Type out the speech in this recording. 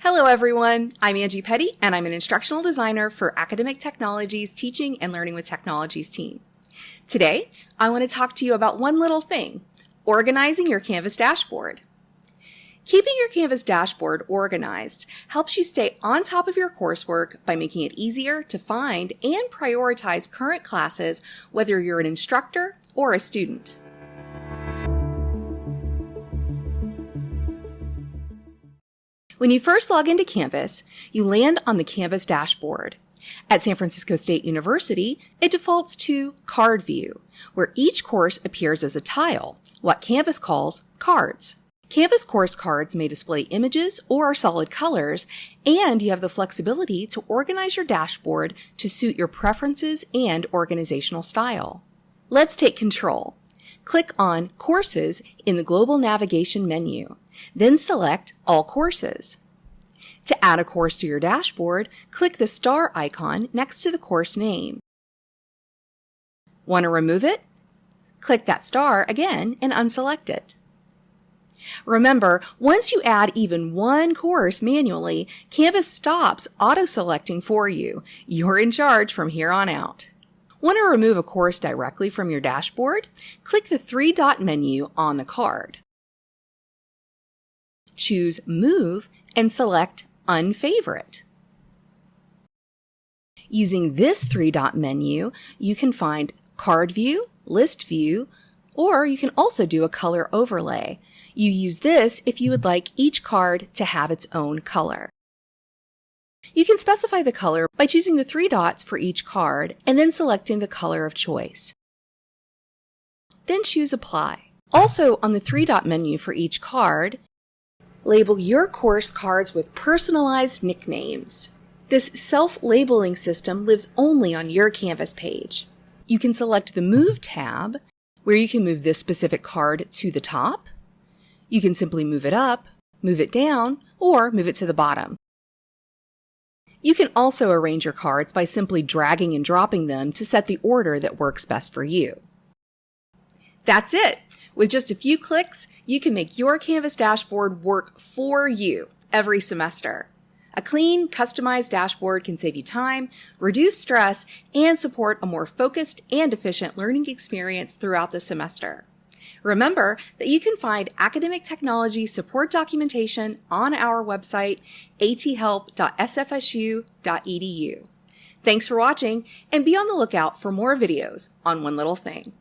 Hello everyone, I'm Angie Petty and I'm an instructional designer for Academic Technologies Teaching and Learning with Technologies team. Today, I want to talk to you about one little thing, organizing your Canvas dashboard. Keeping your Canvas dashboard organized helps you stay on top of your coursework by making it easier to find and prioritize current classes, whether you're an instructor or a student. When you first log into Canvas, you land on the Canvas dashboard. At San Francisco State University, it defaults to Card View, where each course appears as a tile, what Canvas calls cards. Canvas course cards may display images or solid colors, and you have the flexibility to organize your dashboard to suit your preferences and organizational style. Let's take control. Click on Courses in the Global Navigation menu, then select All Courses. To add a course to your dashboard, click the star icon next to the course name. Want to remove it? Click that star again and unselect it. Remember, once you add even one course manually, Canvas stops auto-selecting for you. You're in charge from here on out. Want to remove a course directly from your dashboard? Click the three-dot menu on the card. Choose Move and select Unfavorite. Using this three-dot menu, you can find Card View, List View, or you can also do a color overlay. You use this if you would like each card to have its own color. You can specify the color by choosing the three dots for each card and then selecting the color of choice. Then choose Apply. Also on the three-dot menu for each card, label your course cards with personalized nicknames. This self-labeling system lives only on your Canvas page. You can select the Move tab, where you can move this specific card to the top. You can simply move it up, move it down, or move it to the bottom. You can also arrange your cards by simply dragging and dropping them to set the order that works best for you. That's it! With just a few clicks, you can make your Canvas dashboard work for you every semester. A clean, customized dashboard can save you time, reduce stress, and support a more focused and efficient learning experience throughout the semester. Remember that you can find academic technology support documentation on our website, athelp.sfsu.edu. Thanks for watching, and be on the lookout for more videos on One Little Thing.